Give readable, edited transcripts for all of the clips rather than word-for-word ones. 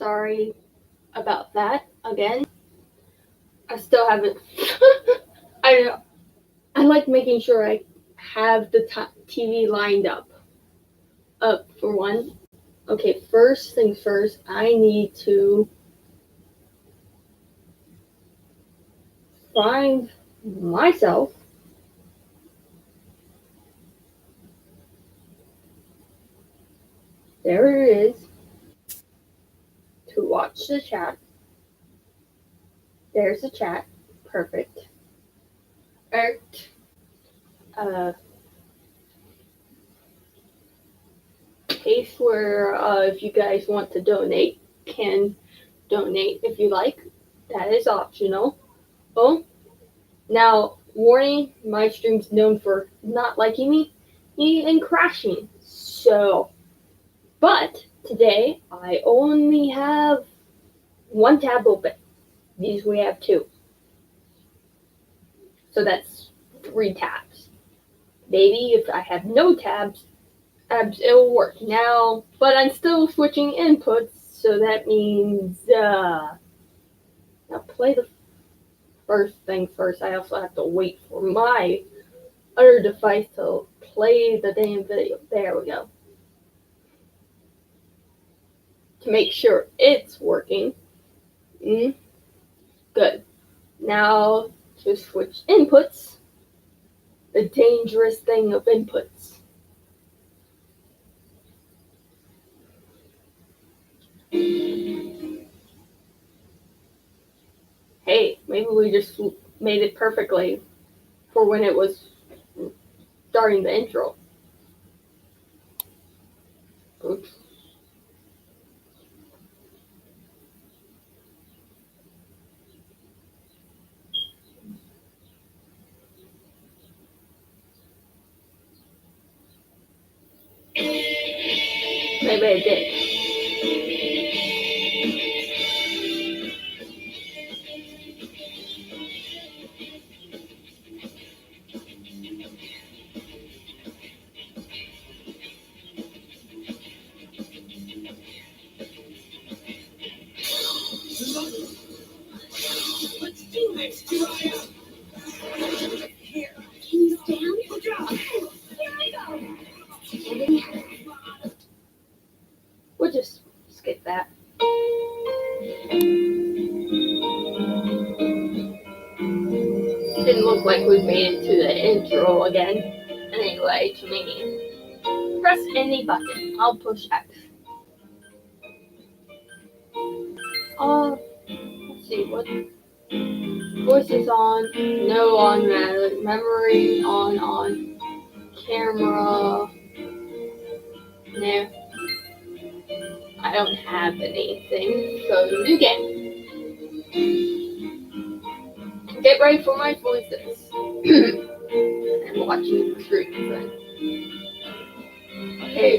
Sorry about that again. I still haven't. I like making sure I have the TV lined up. For one. Okay, first things first, I need to find myself there it is to watch the chat. There's the chat. Perfect. Alright. Case where if you guys want to donate, can donate if you like. That is optional. Oh, now warning, my stream's known for not liking me and crashing. So, but today I only have one tab open. These we have two. So that's 3 tabs. Maybe if I have no tabs, it'll work now, but I'm still switching inputs, so that means, now play the first thing first. I also have to wait for my other device to play the damn video. There we go. To make sure it's working. Good. Now to switch inputs. The dangerous thing of inputs. Hey, maybe we just made it perfectly for when it was starting the intro. Oops. Maybe I did. Let's do this, Jiraiya! Here. Can you stand? Good job! Here I go! We'll just skip that. Didn't look like we made it to the intro again. Anyway, to me, press any button. I'll push X. Let's see, what? Voices on, no on, memory on, camera, no. I don't have anything, so new game. Get ready for my voices. I'm watching the screen then. Okay.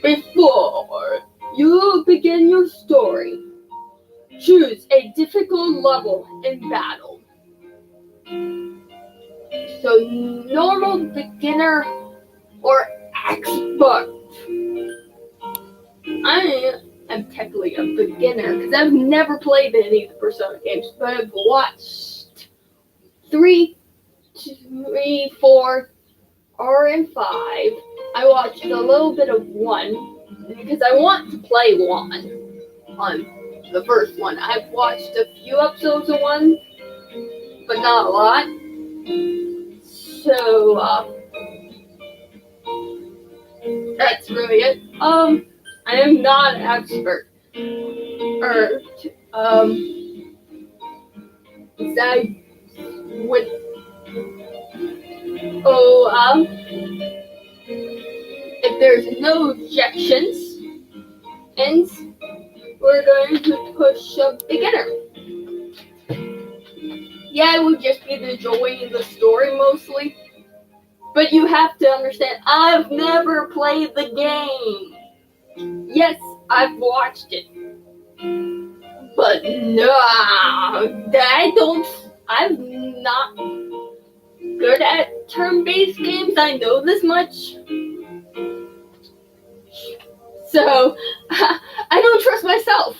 Before you begin your story, choose a difficult level in battle. So normal, beginner, or expert. I am technically a beginner because I've never played any of the Persona games, but I've watched 3, 4, and 5. I watched a little bit of 1 because I want to play 1 on the first one. I've watched a few episodes of 1, but not a lot. So, that's really it. I am not an expert. If there's no objections, and we're going to push a beginner. Yeah, it would just be the joy of the story mostly. But you have to understand, I've never played the game. Yes, I've watched it. But no, I'm not good at turn-based games. I know this much. So, I don't trust myself.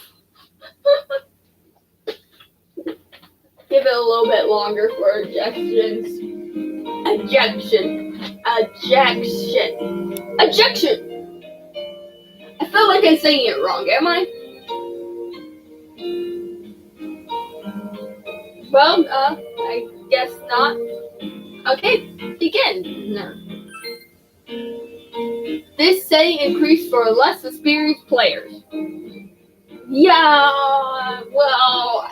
Give it a little bit longer for ejections. Ejection. I feel like I'm saying it wrong, am I? Well, I guess not. Okay, begin. No. This setting increased for less experienced players. Yeah, well,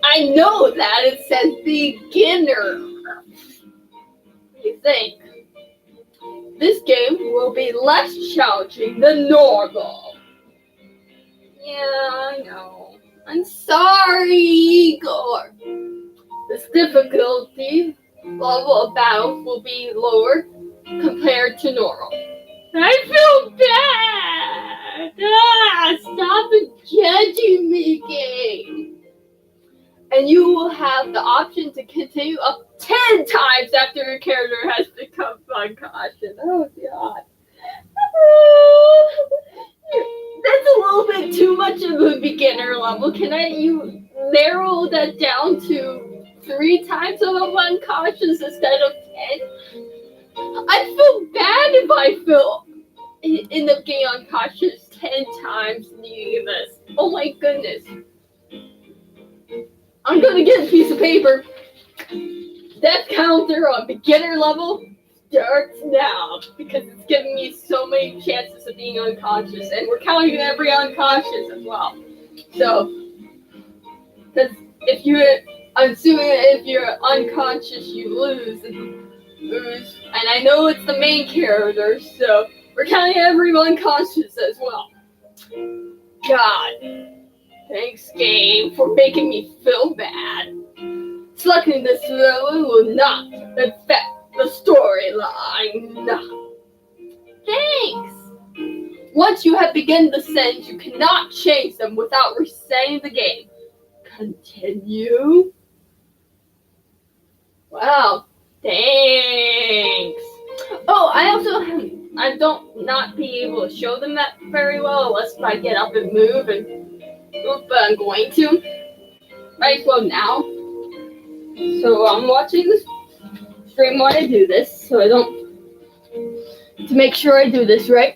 I know that it says beginner. You think this game will be less challenging than normal? Yeah, I know. I'm sorry, Igor. This difficulty level of battle will be lower compared to normal. I feel bad. Stop judging me, game. And you will have the option to continue up 10 times after your character has become unconscious. Oh, God. That's a little bit too much of a beginner level. You narrow that down to 3 times of unconscious instead of 10? I feel bad if I end up getting unconscious 10 times needing this. Oh my goodness. I'm gonna get a piece of paper. Death counter on beginner level starts now because it's giving me so many chances of being unconscious, and we're counting every unconscious as well. So, because I'm assuming if you're unconscious, you lose. And I know it's the main character, so we're counting every unconscious as well. God. Thanks, game, for making me feel bad. Selecting this level will not affect the storyline. Thanks. Once you have begun the settings, you cannot change them without resetting the game. Continue. Wow. Thanks. Oh, I don't not be able to show them that very well unless I get up and move, but I'm going to. Might as well now. So I'm watching this stream while I do this, to make sure I do this right.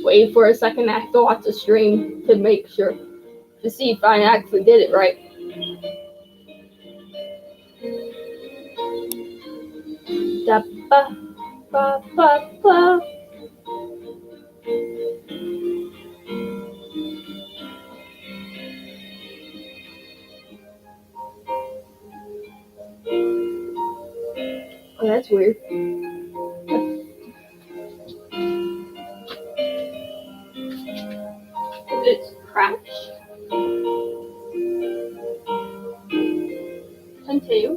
Wait for a second, I have to watch the stream to make sure, to see if I actually did it right. Da ba ba ba ba. Oh, that's weird. Did it crash? Continue.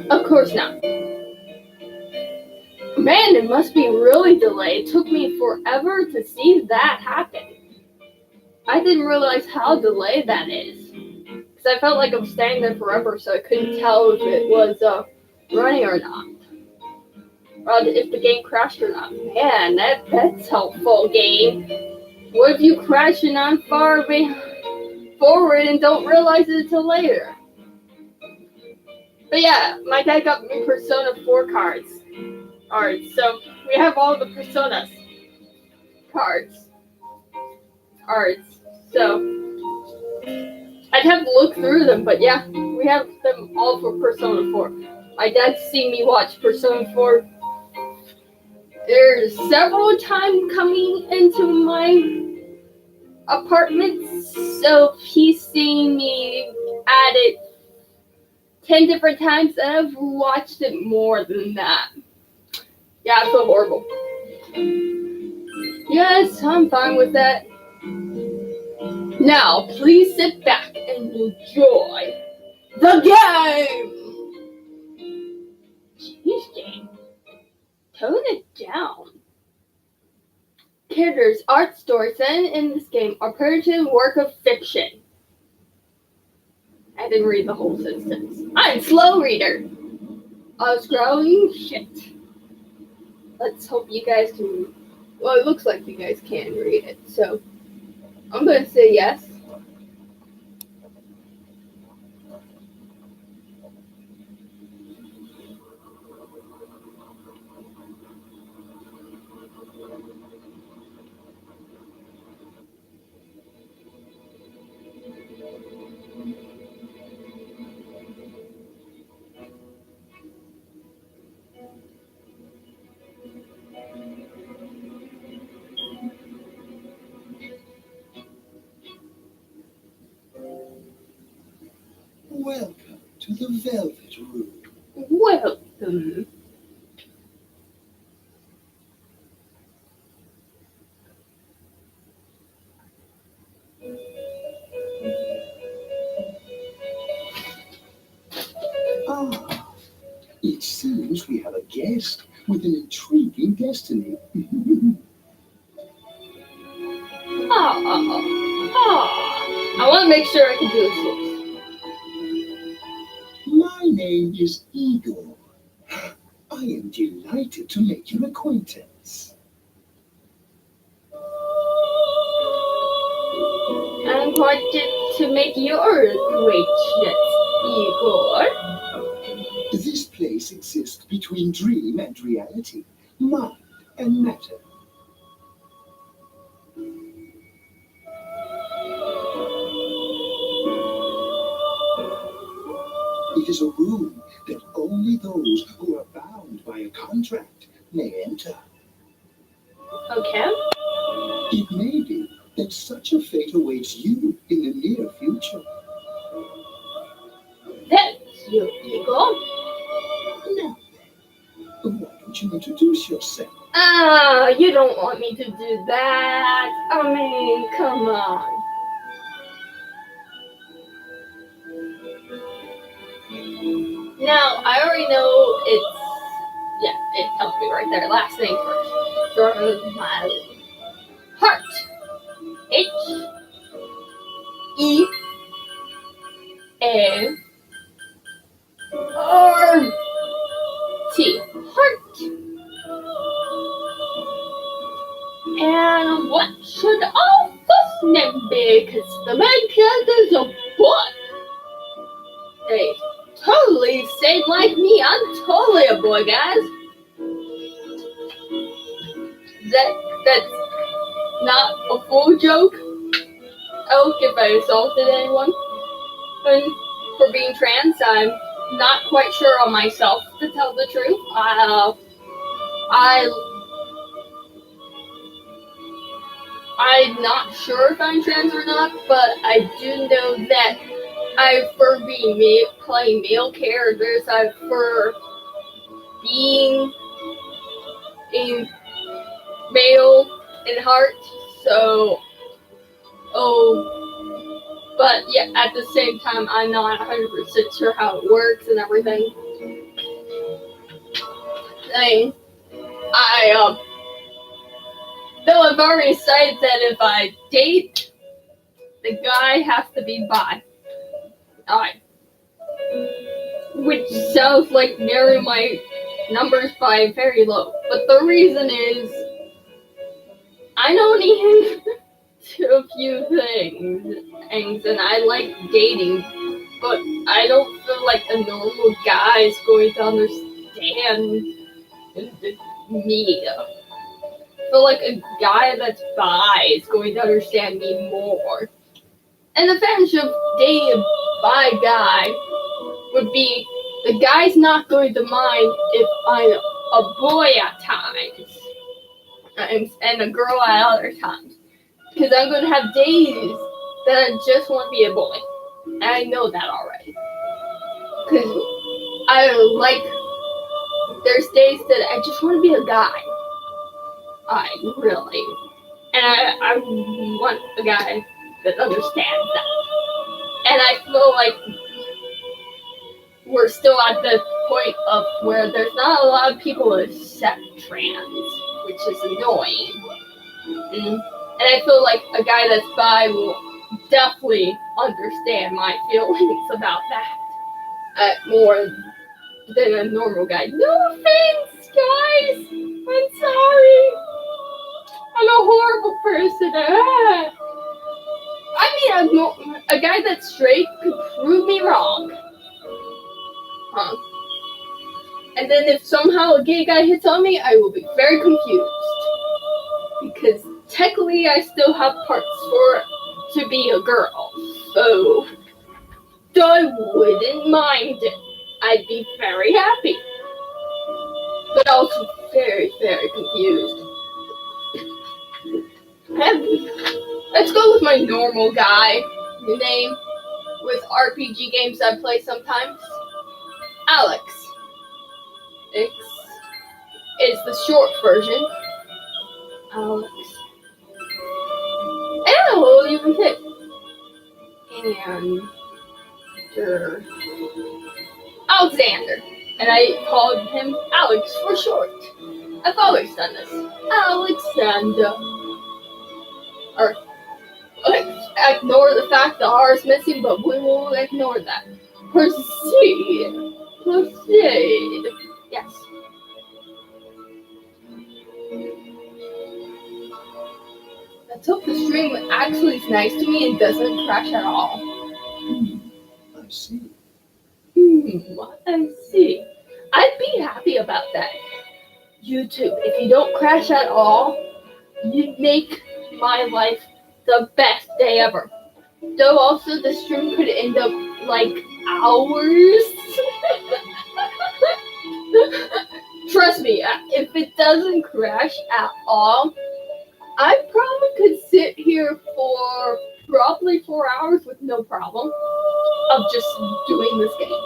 Of course not. Man, it must be really delayed. It took me forever to see that happen. I didn't realize how delayed that is. Because I felt like I was standing there forever, so I couldn't tell if it was running or not. Or if the game crashed or not. Man, that's helpful, game. What if you crash and I'm far forward and don't realize it until later? But yeah, my dad got me Persona 4 cards. Alright, so we have all the Personas cards. Alright, so I'd have to look through them, but yeah, we have them all for Persona 4. My dad's seen me watch Persona 4. There's several times coming into my apartment, so he's seen me at it 10 different times, and I've watched it more than that. Yeah, I feel horrible. Yes, I'm fine with that. Now, please sit back and enjoy the game! Jeez, game. Totally down. Characters, art, stories set in this game are purely work of fiction. I didn't read the whole sentence. I'm a slow reader. I was growing shit. Let's hope you guys can. Well, it looks like you guys can read it, so I'm going to say yes. Welcome to the Velvet Room. Welcome. Ah, it seems we have a guest with an intriguing destiny. I want to make sure I can do this. My name is Igor. I am delighted to make your acquaintance. I'm wanted to make your acquaintance, Igor. This place exists between dream and reality, mind and matter. It is a room that only those who are bound by a contract may enter. Okay. It may be that such a fate awaits you in the near future. That's you, Igor. Now then, why don't you introduce yourself? You don't want me to do that. I mean, come on. Now, I already know it's, yeah, it tells me right there, last name first. From my heart. H-E-A-R-T. Heart. And what should our first name be? Because the main character is a boy. They totally same like me. I'm totally a boy, guys. That's not a full joke. Oh, if I insulted anyone for being trans, I'm not quite sure on myself, to tell the truth. I'm not sure if I'm trans or not, but I do know that I prefer being playing male characters. I prefer being a male in heart. So, but yeah, at the same time, I'm not 100% sure how it works and everything. Though I've already decided that if I date, the guy has to be bi. Alright. Which sounds like narrowing my numbers by very low. But the reason is, I know him to a few things, and I like dating, but I don't feel like a normal guy is going to understand me. I feel like a guy that's bi is going to understand me more. And the advantage of dating a bi guy would be the guy's not going to mind if I'm a boy at times and a girl at other times. Because I'm going to have days that I just want to be a boy. And I know that already. Because there's days that I just want to be a guy. Really. And I want a guy that understands that. And I feel like we're still at the point of where there's not a lot of people who accept trans. which is annoying. And I feel like a guy that's bi will definitely understand my feelings about that more than a normal guy. No offense, guys. I'm sorry. I'm a horrible person. I mean, a guy that's straight could prove me wrong. And then if somehow a gay guy hits on me, I will be very confused. Because technically I still have parts to be a girl. So I wouldn't mind it. I'd be very happy. But also very, very confused. Let's go with my normal guy name with RPG games I play sometimes. Alex. X is the short version. Alex. And we'll even pick. Alexander. And I called him Alex for short. I've always done this. Alexander. Or ignore the fact the R is missing, but we will ignore that. Proceed. Yes. Let's hope the stream actually is nice to me and doesn't crash at all. I see. I see. I'd be happy about that. YouTube, if you don't crash at all, you make my life the best day ever. Though also the stream could end up like hours. Trust me, if it doesn't crash at all, I probably could sit here for probably 4 hours with no problem of just doing this game.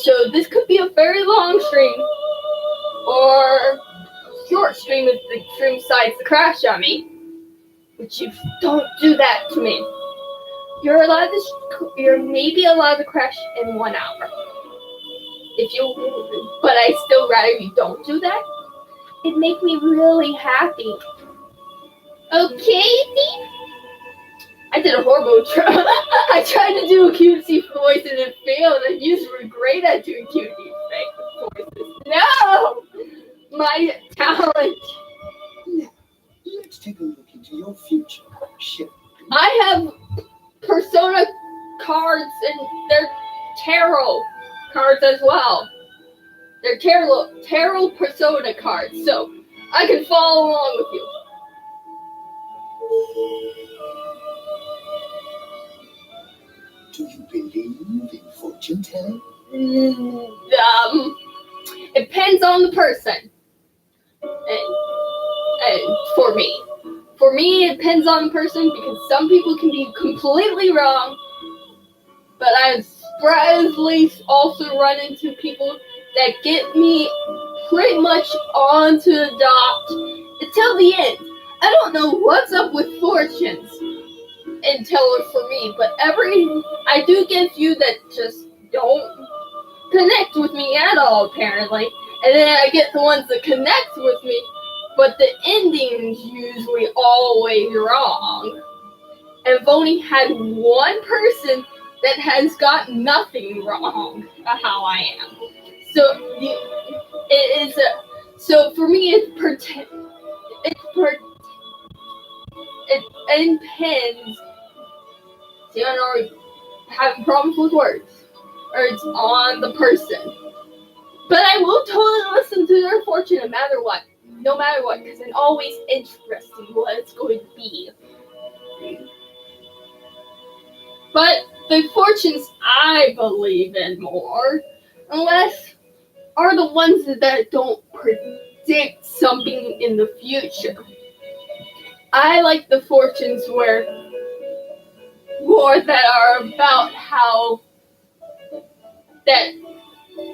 So this could be a very long stream or short stream if the stream decides to crash on me. But you don't do that to me. You're maybe allowed to crash in 1 hour. But I still rather you don't do that. It'd make me really happy. Okay, I did a horrible try. I tried to do a cutesy voice and it failed, and you were great at doing cutesy voices. No! My talent. Now, let's take a look into your future, shall we? I have Persona cards and they're tarot cards as well. They're tarot Persona cards, so I can follow along with you. Do you believe in fortune telling? It depends on the person. And for me, it depends on the person because some people can be completely wrong. But I've surprisingly also run into people that get me pretty much onto the dot until the end. I don't know what's up with fortunes until for me, but I do get a few that just don't connect with me at all, apparently. And then I get the ones that connect with me, but the ending's usually always wrong. And I've only had one person that has got nothing wrong about how I am. So so for me it depends. See, I'm already having problems with words. Or it's on the person. But I will totally listen to their fortune no matter what, because it's always interesting what it's going to be. But the fortunes I believe in more, unless are the ones that don't predict something in the future. I like the fortunes that are about how that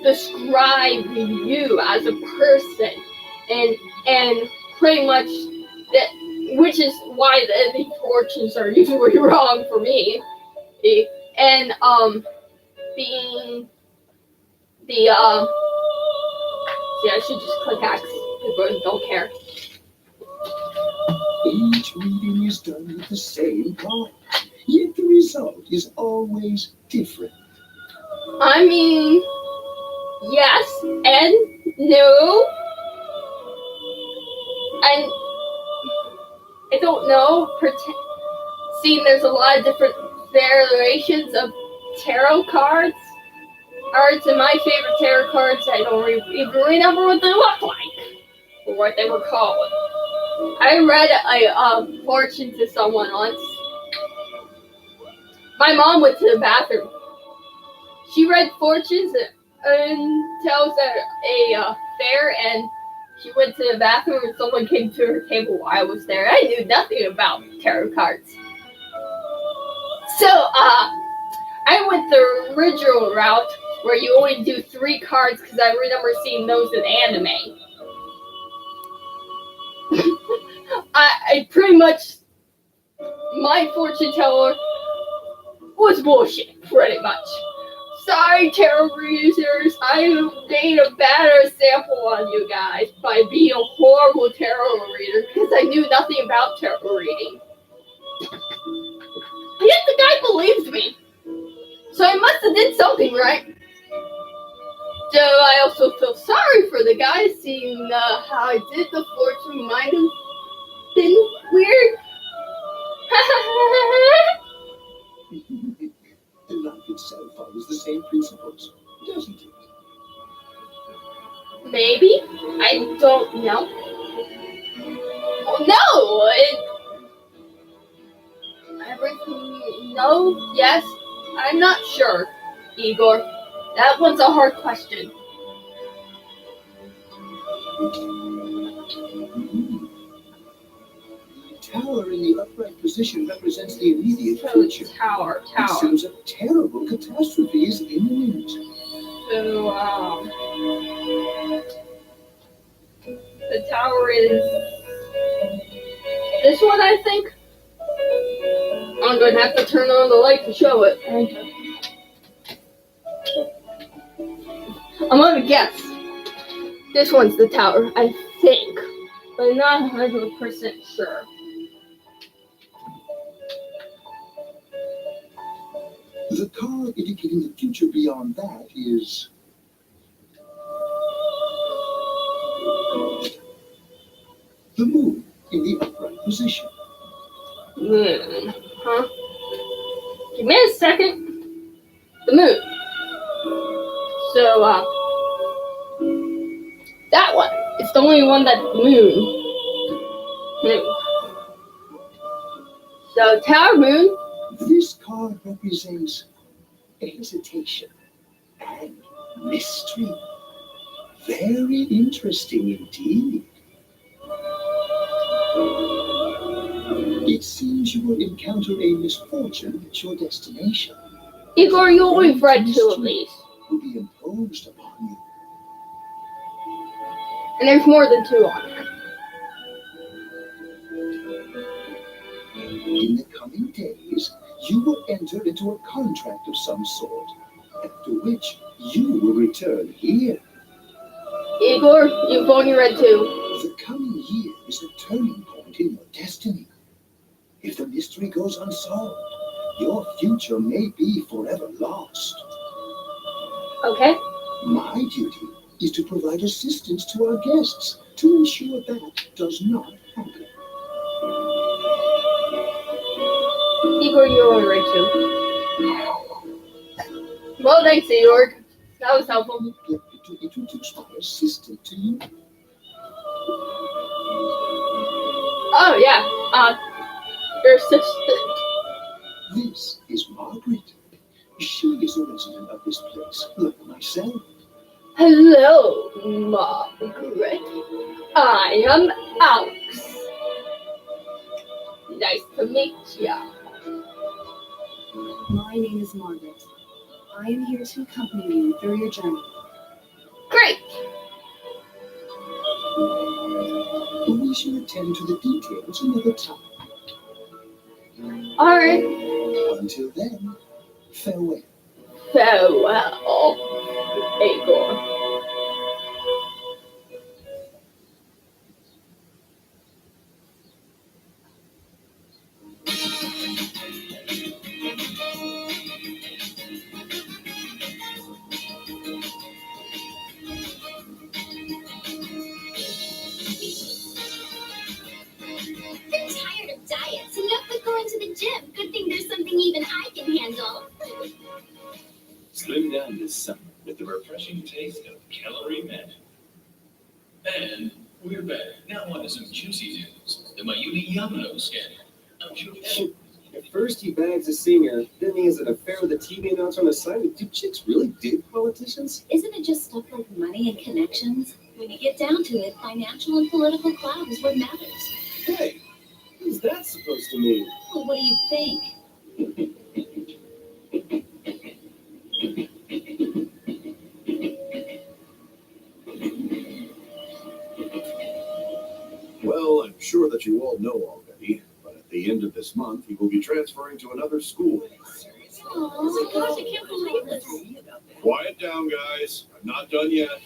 describe you as a person, and pretty much that, which is why the fortunes are usually wrong for me. And being the see, I should just click X. Igor, don't care. Each reading is done with the same card, yet the result is always different. I mean, yes and no. And I don't know. Seeing there's a lot of different variations of tarot cards. Cards, and my favorite tarot cards, I don't even remember what they look like or what they were called. I read a fortune to someone once. My mom went to the bathroom. She read fortunes and tells a fair, and she went to the bathroom and someone came to her table while I was there. I knew nothing about tarot cards. So, I went the original route where you only do 3 cards because I remember seeing those in anime. I pretty much, my fortune teller was bullshit, pretty much. Sorry, tarot readers, I made a bad example on you guys by being a horrible tarot reader because I knew nothing about tarot reading. Yet the guy believed me, so I must have did something right. So I also feel sorry for the guy, seeing how I did the fortune might have been weird. And life itself follows the same principles, doesn't it? Maybe. I don't know. Oh, no! Everything. No, yes. I'm not sure, Igor. That one's a hard question. The tower in the upright position represents the immediate So, future. tower. It seems a terrible catastrophe is imminent. So, the tower is this one, I think. I'm going to have to turn on the light to show it. I'm going to guess. This one's the tower, I think. But I'm not 100% sure. The card indicating the future beyond that is the moon in the upright position. Moon. Huh? Give me a second. The moon. So, that one. It's the only one that's moon. Moon. So, tower, moon. This card represents hesitation and mystery. Very interesting indeed. It seems you will encounter a misfortune at your destination. Igor, you always read 2 of these. Will be imposed upon you. And there's more than 2 on there. In the coming days, you will enter into a contract of some sort, after which you will return here. Igor, you've only read 2. The coming year is a turning point in your destiny. If the mystery goes unsolved, your future may be forever lost. Okay. My duty is to provide assistance to our guests to ensure that does not happen. Igor, you only read 2. Well, thanks, Igor. That was helpful. Let me to introduce my assistant to you. Oh, yeah. Your assistant. This is Margaret. She is a resident of this place, like myself. Hello, Margaret. I am Alex. Nice to meet ya. My name is Margaret. I am here to accompany you through your journey. Great. We shall attend to the details another time. All right. Until then, farewell. Farewell, Igor. with the refreshing taste of Calorie Met. And we're back. Now on to some juicy news. The Mayumi Yamano scandal. I'm sure At first he bags a singer, then he has an affair with a TV announcer on the side. Do chicks really dig politicians? Isn't it just stuff like money and connections? When you get down to it, financial and political clout is what matters. Hey, what is that supposed to mean? Well, what do you think? Well, I'm sure that you all know already, but at the end of this month, he will be transferring to another school. Oh my gosh, I can't believe this. Quiet down, guys. I'm not done yet.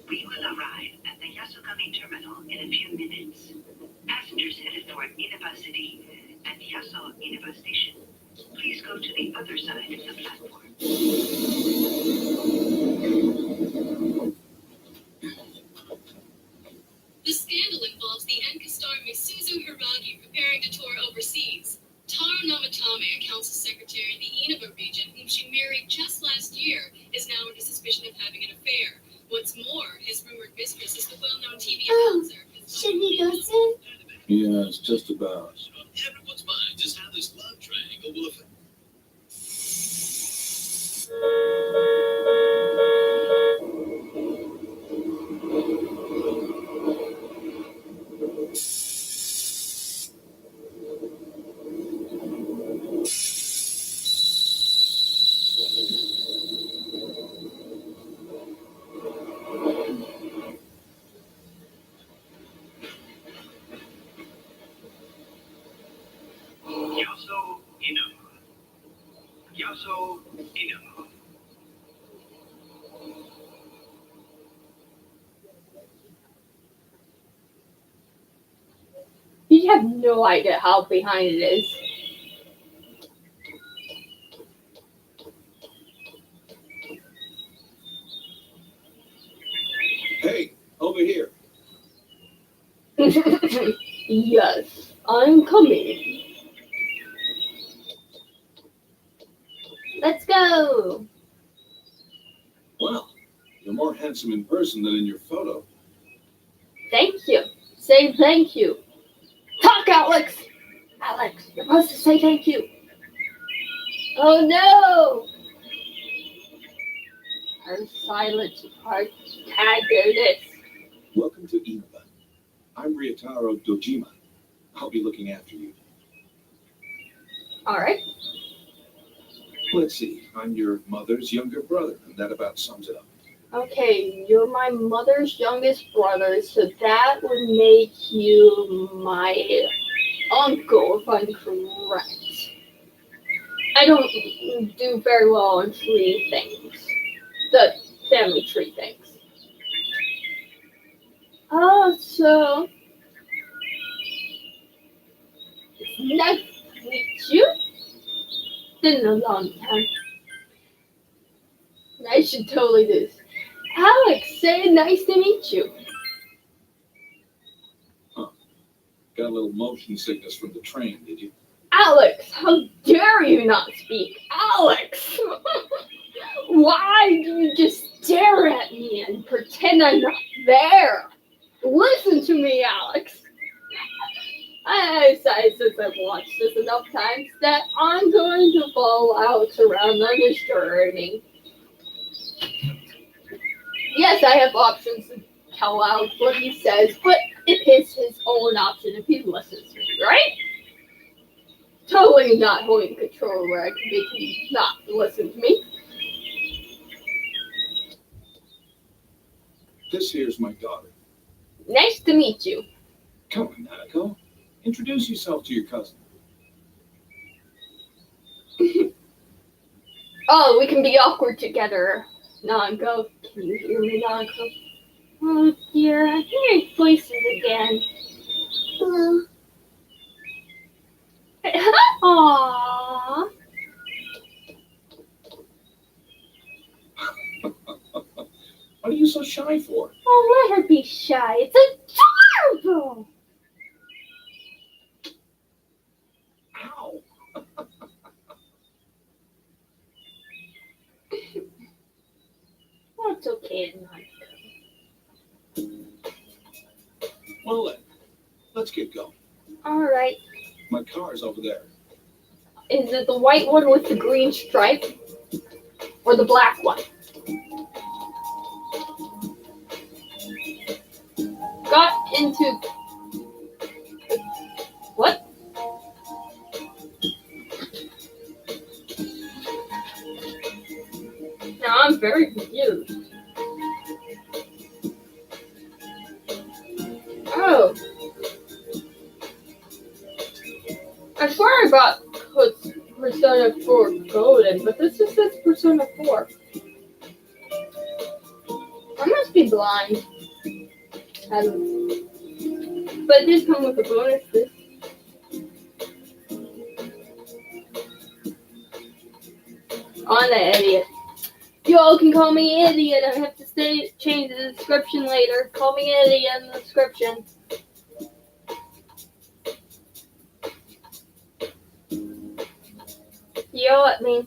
We will arrive at the Yasukami terminal in a few minutes. Passengers headed for Inaba City and Yaso Inaba Station, please go to the other side of the platform. The scandal involves the Enka star Misuzu Hiragi preparing to tour overseas. Taro Namatame, a council secretary in the Inaba region, whom she married just last year, is now under suspicion of having an affair. What's more, his rumored mistress is the well-known TV announcer. Should we go soon? Yes, just about. on everyone's minds is how this love triangle will affect. Yaso Inaba. Yaso Inaba. You have no idea how behind it is. Hey, over here. Yes, I'm coming. Let's go. Wow, you're more handsome in person than in your photo. Thank you. Say thank you. Talk, Alex. Alex, you're supposed to say thank you. Oh no. Her silence part. Tag, there it is. Welcome to Inaba. I'm Ryotaro Dojima. I'll be looking after you. All right. Let's see, I'm your mother's younger brother, and that about sums it up. Okay, you're my mother's youngest brother, so that would make you my uncle, if I'm correct. I don't do very well on tree things. The family tree things. Oh, so it's nice to meet you. Been a long time. I should totally do this. Alex, say nice to meet you. Got a little motion sickness from the train, did you? Alex, how dare you not speak? Alex! Why do you just stare at me and pretend I'm not there? Listen to me, Alex. I decided since I've watched this enough times that I'm going to follow Alex around on his journey. Yes, I have options to tell Alex what he says, but it is his own option if he listens to me, right? Totally not holding control where I can make him not listen to me. This here's my daughter. Nice to meet you. Come on, Nanako. Introduce yourself to your cousin. Oh, we can be awkward together. Nanko, can you hear me, Nanko? Oh dear, I'm hearing voices again. Hello. Aww. What are you so shy for? Oh, let her be shy. It's adorable. Ow! Oh, it's okay. It's not. Well then, let's get going. All right. My car's over there. Is it the white one with the green stripe or the black one? Got into what? Now I'm very confused. Oh. I swear I got Persona 4 Golden, but this just says Persona 4. I must be blind. But it did come with a bonus disc. I'm an idiot. You all can call me idiot. I have to change the description later. Call me idiot in the description. Yell at me.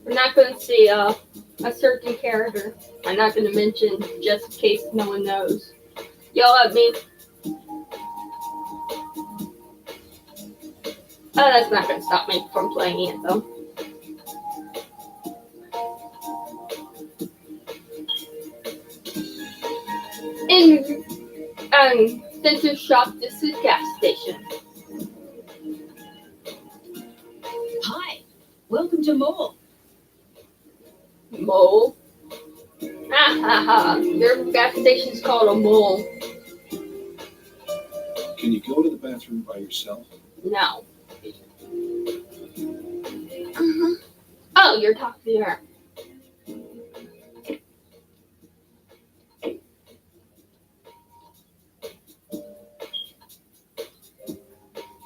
We're not going to see a certain character. I'm not going to mention just in case no one knows. Yell at me. Oh, that's not going to stop me from playing it, though. In Center Shop, this is gas station. Hi, welcome to Mole. Mole? Ha ha ha. Your gas station's called a mole. Can you go to the bathroom by yourself? No. Oh, you're talking to her.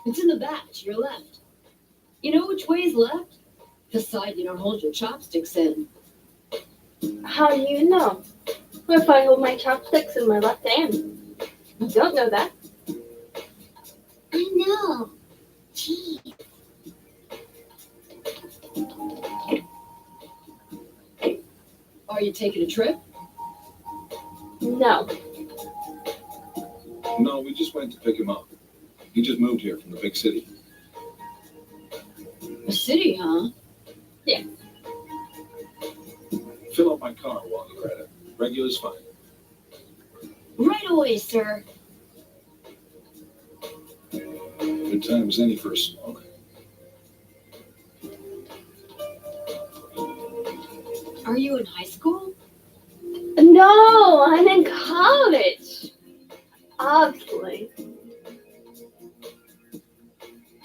It's in the back to your left. You know which way is left? The side you don't hold your chopsticks in. How do you know? What if I hold my chopsticks in my left hand? You don't know that. I know. Gee. Are you taking a trip? No. No, we just went to pick him up. He just moved here from the big city. A city, huh? Fill up my car while you're at it. Regular's fine. Right away, sir. Good time as any for a smoke. Are you in high school? No, I'm in college. Obviously.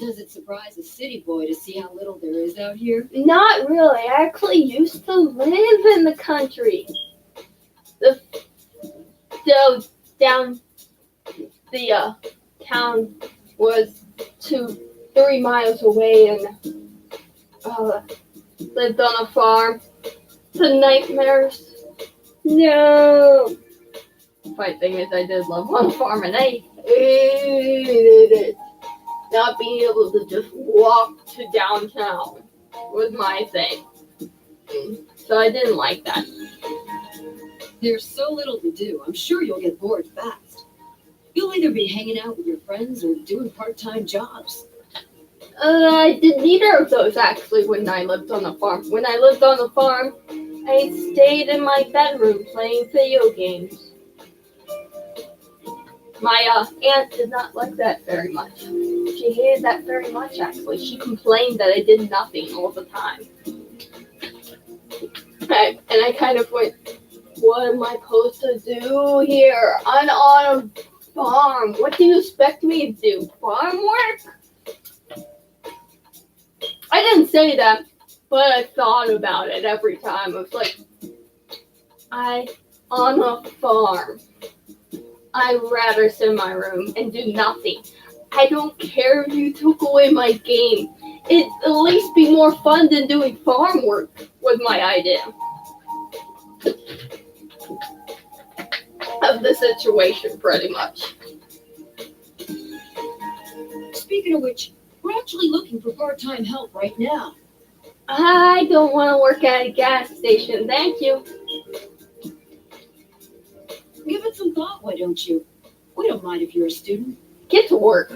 Does it surprise a city boy to see how little there is out here? Not really. I actually used to live in the country. Down the town was 3 miles away and lived on a farm. The nightmares. No. Funny thing is, I did live on a farm and I hated it. Not being able to just walk to downtown was my thing. So I didn't like that. There's so little to do. I'm sure you'll get bored fast. You'll either be hanging out with your friends or doing part-time jobs. I did neither of those actually when I lived on the farm. When I lived on the farm, I stayed in my bedroom playing video games. My aunt did not like that very much. She hated that very much actually. She complained that I did nothing all the time. And I kind of went, what am I supposed to do here? I'm on a farm. What do you expect me to do? Farm work? I didn't say that, but I thought about it every time. I was like, I'm on a farm. I'd rather sit in my room and do nothing. I don't care if you took away my game. it'd at least be more fun than doing farm work, was my idea of the situation, pretty much. Speaking of which, we're actually looking for part-time help right now. I don't want to work at a gas station, thank you. Give it some thought, why don't you? We don't mind if you're a student. Get to work.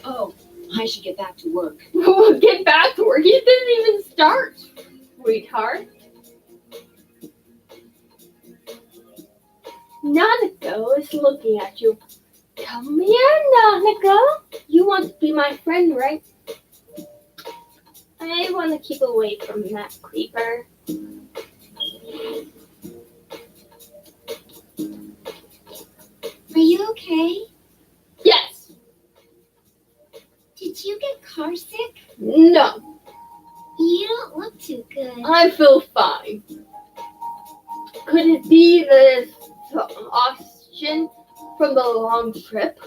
Oh, I should get back to work. Get back to work. You didn't even start, sweetheart. Nanako is looking at you. Come here, Nanako. You want to be my friend, right? I want to keep away from that creeper. Are you okay? Yes. Did you get car sick? No. You don't look too good. I feel fine. Could it be the oxygen from the long trip?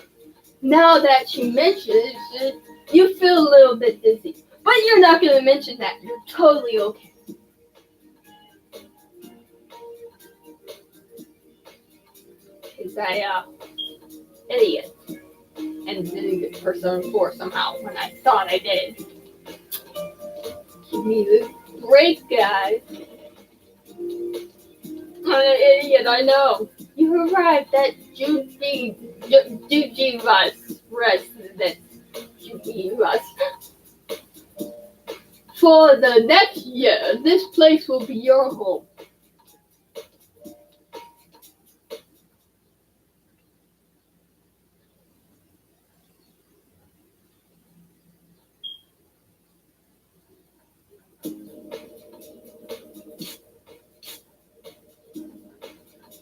Now that you mention it, you feel a little bit dizzy. But you're not going to mention that. You're totally okay. Because I, idiot. And didn't get Persona 4 somehow when I thought I did. Give me this break, guys. I'm an idiot, I know. You arrived at Jujiva's residence. Jujiva's. For the next year, this place will be your home.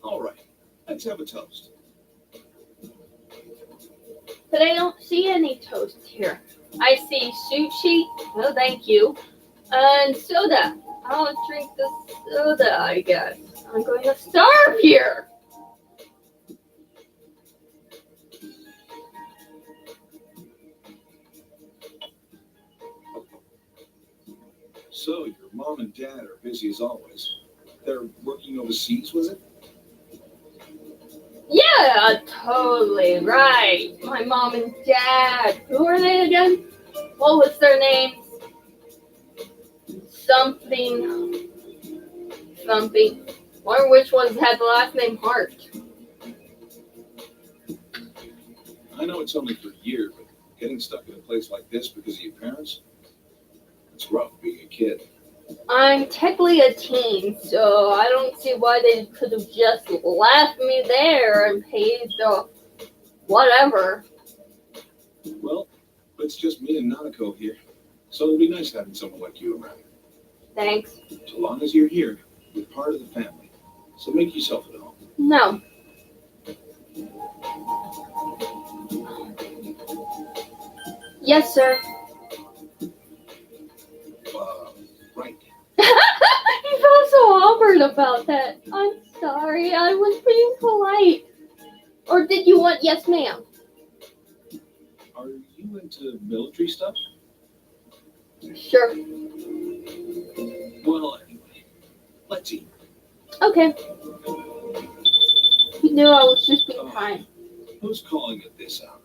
All right, let's have a toast. But I don't see any toast here. I see sushi, no thank you, and soda. I'll drink the soda, I guess. I'm going to starve here. So your mom and dad are busy as always. They're working overseas, was it? Yeah, totally right. My mom and dad. Who are they again? What was their names? Something. Wonder which ones had the last name Hart. I know it's only for a year, but getting stuck in a place like this because of your parents, it's rough being a kid. I'm technically a teen, so I don't see why they could have just left me there and paid the whatever. Well, it's just me and Nanako here, so it'll be nice having someone like you around. Thanks. So long as you're here, you're part of the family. So make yourself at home. No. Yes, sir. Right. You felt so awkward about that. I'm sorry. I was being polite. Or did you want yes, ma'am? Are you into military stuff? Sure. Well, anyway, let's eat. Okay. You knew I was just being kind. Who's calling at this hour?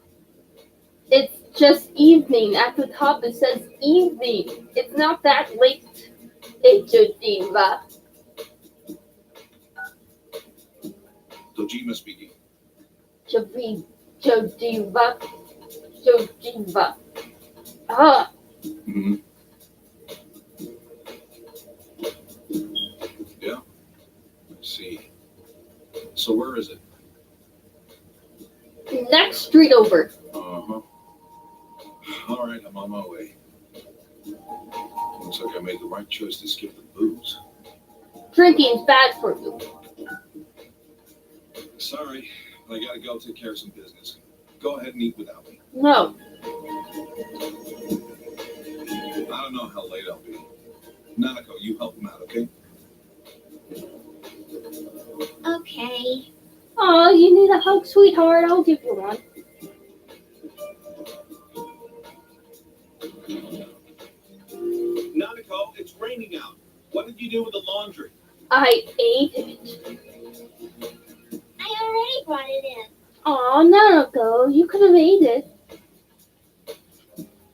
It's just evening. At the top it says evening. It's not that late. It's a diva. Dojima speaking. Jodiva. Jodiva. Ah. Mm-hmm. Yeah. I see. So where is it? Next street over. Uh-huh. All right, I'm on my way. Looks like I made the right choice to skip the booze. Drinking's bad for you. Sorry, but I gotta go take care of some business. Go ahead and eat without me. No. I don't know how late I'll be. Nanako, you help him out, okay? Okay. Oh, you need a hug, sweetheart. I'll give you one. Nanako, it's raining out. What did you do with the laundry? I ate it. I already brought it in. Oh, Nanako, you could have ate it.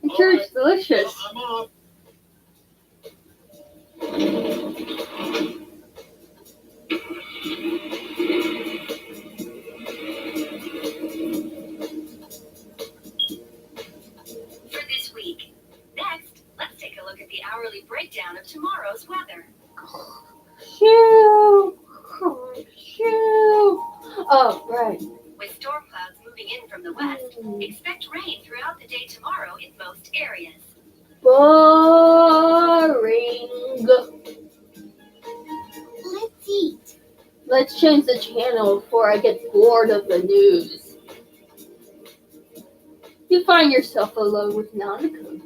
I'm sure it's delicious. Well, I'm off. For this week. Next, let's take a look at the hourly breakdown of tomorrow's weather. Shoo! Shoo! Oh, right. With storm clouds moving in from the west, expect rain throughout the day tomorrow in most areas. Boring. Let's eat. Let's change the channel before I get bored of the news. You find yourself alone with Nanako.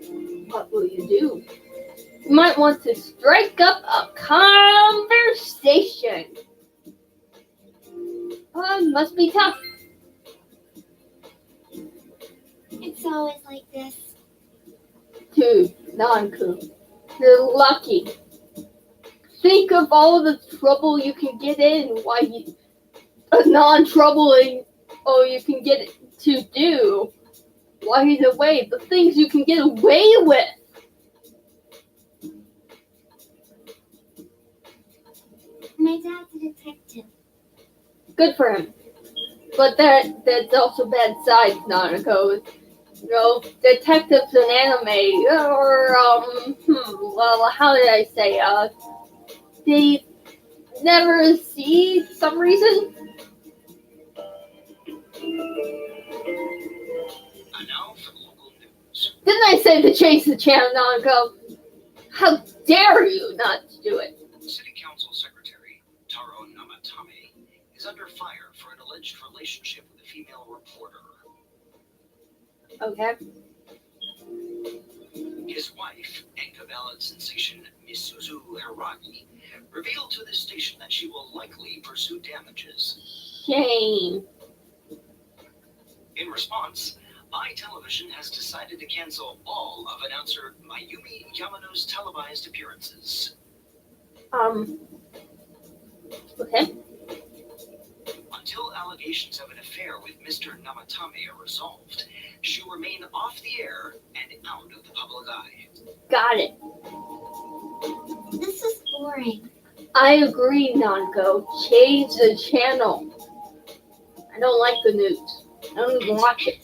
What will you do? You might want to strike up a conversation. Must be tough. It's always like this. Dude, Nanako, you're lucky. Think of all the trouble you can get in while you non-troubling you can get to do while he's away. The things you can get away with. My dad's a detective. Good for him. But that's also bad side, Nanako. You know, detectives in anime, or well, how did I say? They never see some reason. And now for local news. Didn't I say to change the channel, Nanako? How dare you not to do it? City Council Secretary Taro Namatame is under fire for an alleged relationship with a female reporter. Okay. His wife, Enka ballad sensation Misuzu Hiragi, revealed to the station that she will likely pursue damages. Shame. In response, iTelevision has decided to cancel all of announcer Mayumi Yamano's televised appearances. Okay. Until allegations of an affair with Mr. Namatame are resolved, she will remain off the air and out of the public eye. Got it. This is boring. I agree, Nanako. Change the channel. I don't like the news. I don't even watch it.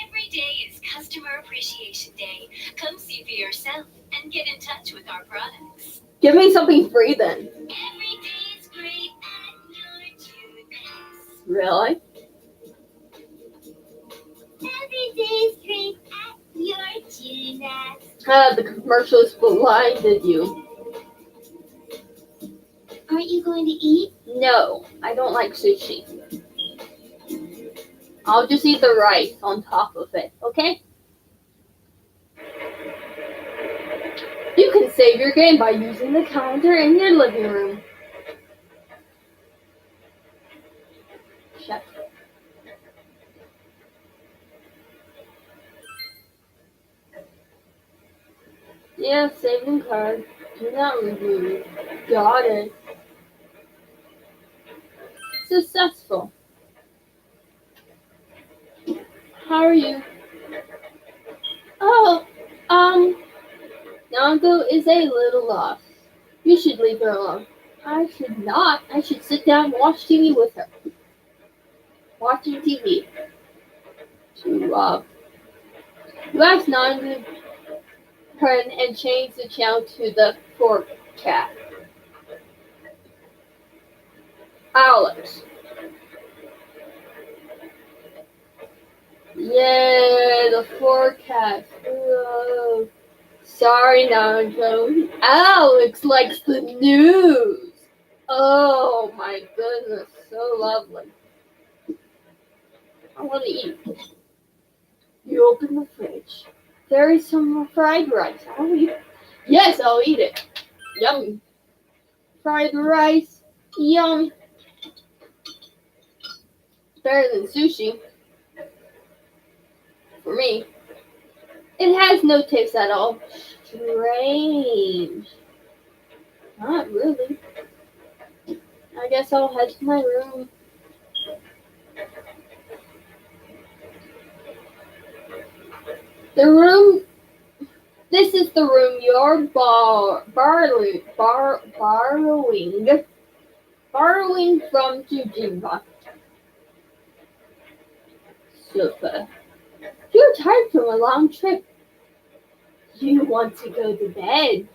Every day is Customer Appreciation Day. Come see for yourself and get in touch with our products. Give me something free then. Every day is great at your Tunex. Really? Every day's great at your Tunex. The commercials blinded you. Aren't you going to eat? No, I don't like sushi. I'll just eat the rice on top of it, okay? You can save your game by using the calendar in your living room. Shut up. Yeah, saving card. Do not review. Got it. Successful. How are you? Oh, Nanako is a little lost. You should leave her alone. I should not. I should sit down and watch TV with her. Watching TV. You ask Nanako turn and change the channel to the forecast. Alex. Yeah, the forecast. Whoa. Sorry, Nanako. Alex likes the news. Oh my goodness, so lovely. I want to eat. You open the fridge. There is some fried rice. I'll eat it. Yes, I'll eat it. Yum. Fried rice. Yum. better than sushi. For me. It has no taste at all. Strange. Not really. I guess I'll head to my room. The room. This is the room you're borrowing from Jujimba. Sofa. You're tired from a long trip. You want to go to bed?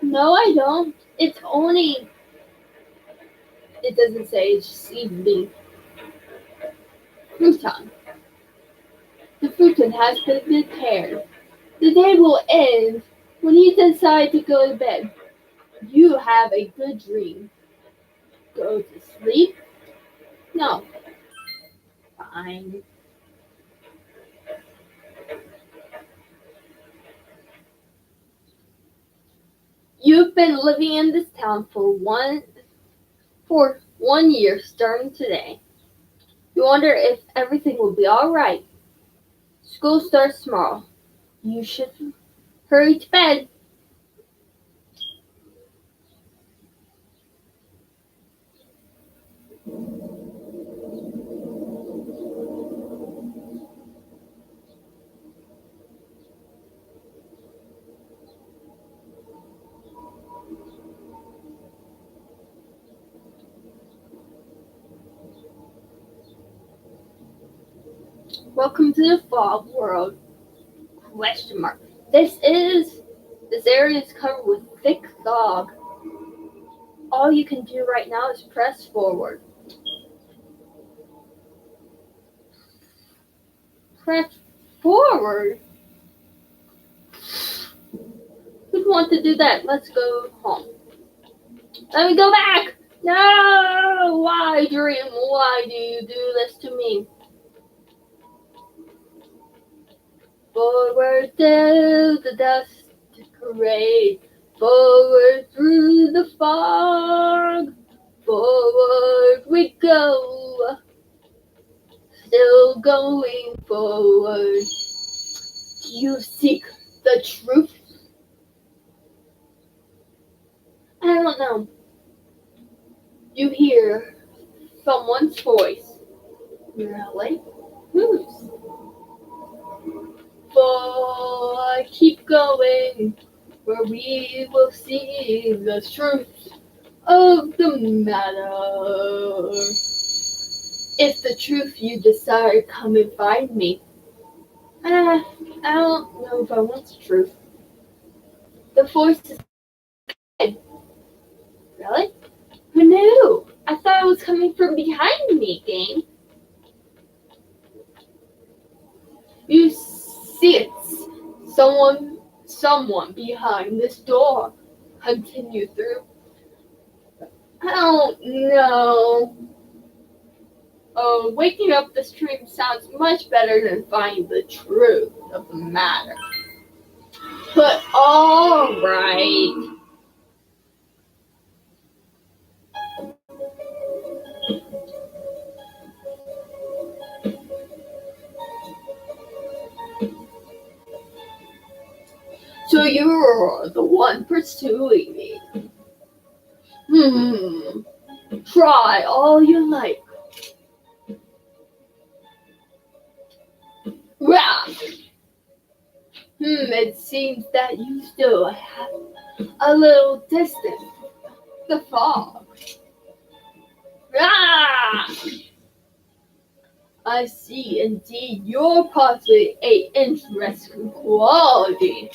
No, I don't. It's only. It doesn't say, it's just evening. Futon. The futon has been prepared. The day will end when you decide to go to bed. You have a good dream. Go to sleep? No. Fine. You've been living in this town for one year starting today. You wonder if everything will be alright. School starts tomorrow. You should hurry to bed. Welcome to the fog world. ? This area is covered with thick fog. All you can do right now is press forward. Press forward? Who'd want to do that? Let's go home. Let me go back! No! Why, Dream? Why do you do this to me? Forward to the dust parade, forward through the fog, forward we go, still going forward. Do you seek the truth? I don't know. You hear someone's voice. Really? Whose? But keep going, where we will see the truth of the matter. If the truth you desire, come and find me. I don't know if I want the truth. The voice is dead. Really? Who knew? I thought it was coming from behind me, game. You see it's someone behind this door. Continue through. I don't know. Oh, waking up this dream sounds much better than finding the truth of the matter. But alright. So you're the one pursuing me. Try all you like. Wow. It seems that you still have a little distance. The fog. Ah! I see, indeed, you're possibly an interesting quality.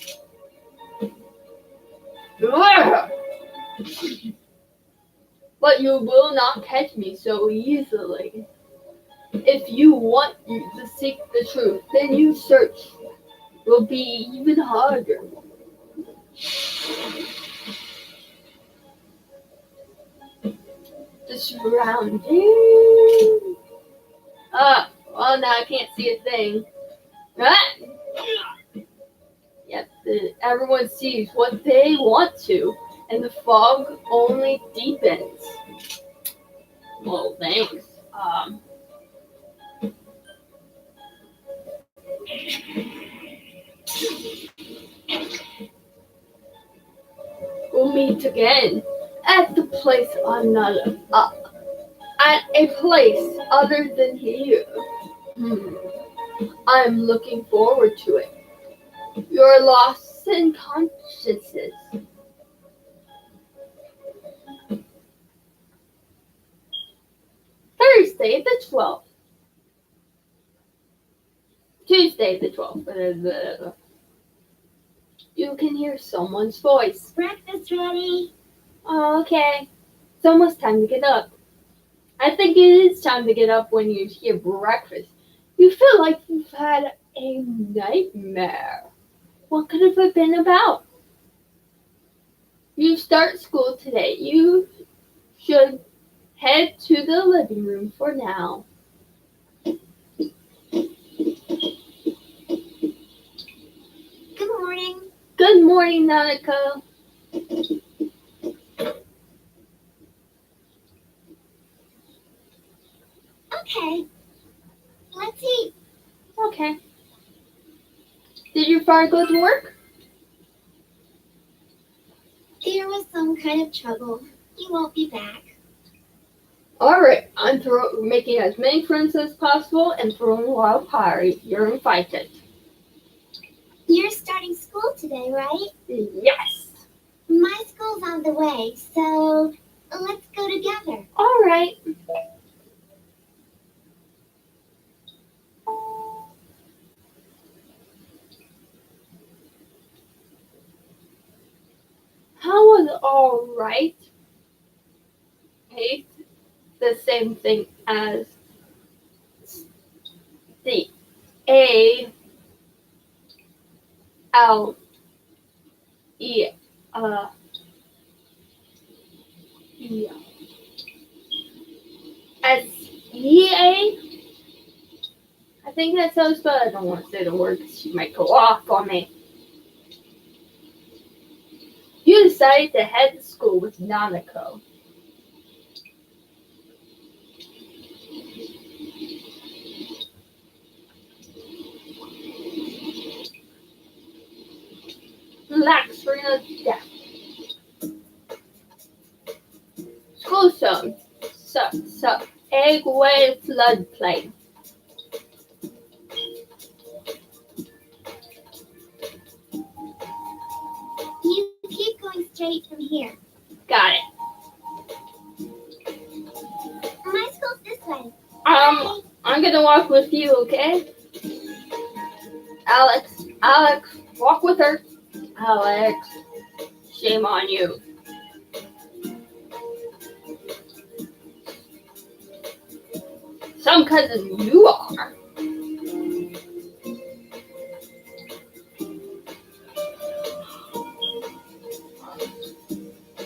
But you will not catch me so easily. If you want to seek the truth, then your search will be even harder. The surroundings. Well, now I can't see a thing. Yep, everyone sees what they want to, and the fog only deepens. Well, thanks. again at the place at a place other than here. I'm looking forward to it. You're lost in consciousness. Thursday the 12th. Tuesday the 12th. You can hear someone's voice. Breakfast ready. Oh, okay. It's almost time to get up. I think it is time to get up when you hear breakfast. You feel like you've had a nightmare. What could have it been about? You start school today. You should head to the living room for now. Good morning. Good morning, Nanako. Okay. Let's eat. Okay. Did your father go to work? There was some kind of trouble. He won't be back. Alright, I'm making as many friends as possible and throwing a wild party. You're invited. You're starting school today, right? Yes. My school's on the way, so let's go together. Alright. How was alright? It's the same thing as the A L E S E A. I think that's how it's spelled. I don't want to say the word because she might go off on me. You decided to head to school with Nanako. Relax for another death. School zone. Eggway floodplain. You keep going straight from here. Got it. My school's this way. I'm gonna walk with you, okay? Alex, walk with her. Alex, shame on you. Some cousin you are.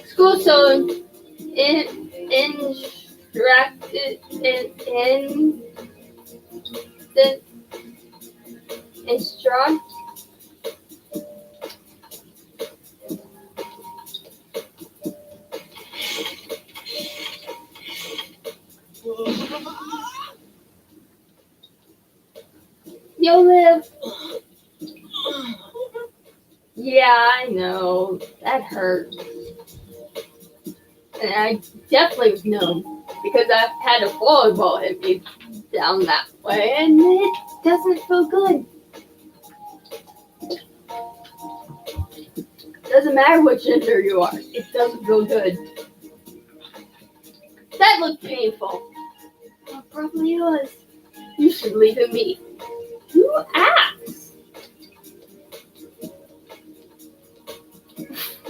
School zone instruct you'll live. Yeah, I know. That hurt. And I definitely know because I've had a volleyball hit me down that way and it doesn't feel good. Doesn't matter what gender you are, it doesn't feel good. That looked painful. Oh, probably was. You should leave it be. Who asked?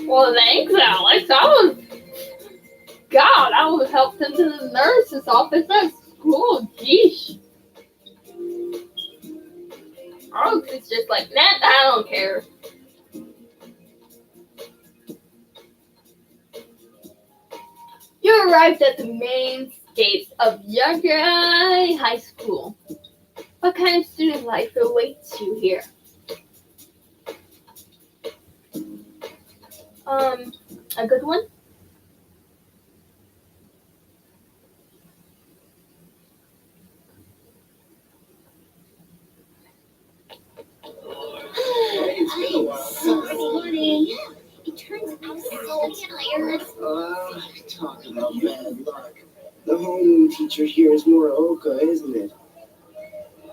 Well, thanks, Alex. I would help him to the nurse's office at school. Geesh. Alex is just like, nah, I don't care. You arrived at the main gates of Yagai High School. What kind of student life awaits you here? A good one? Good morning. It turns out teachers. Talk about bad luck. The homeroom teacher here is Morooka, isn't it?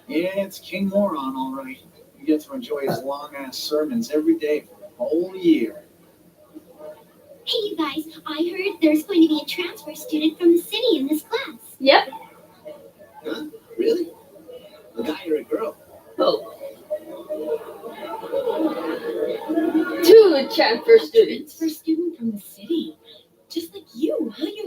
Yeah, it's King Moron, all right. You get to enjoy his long-ass sermons every day for a whole year. Hey, you guys, I heard there's going to be a transfer student from the city in this class. Yep. Huh? Really? A guy or a girl? Oh. 2 transfer students. Transfer student from the city. Just like you, huh? You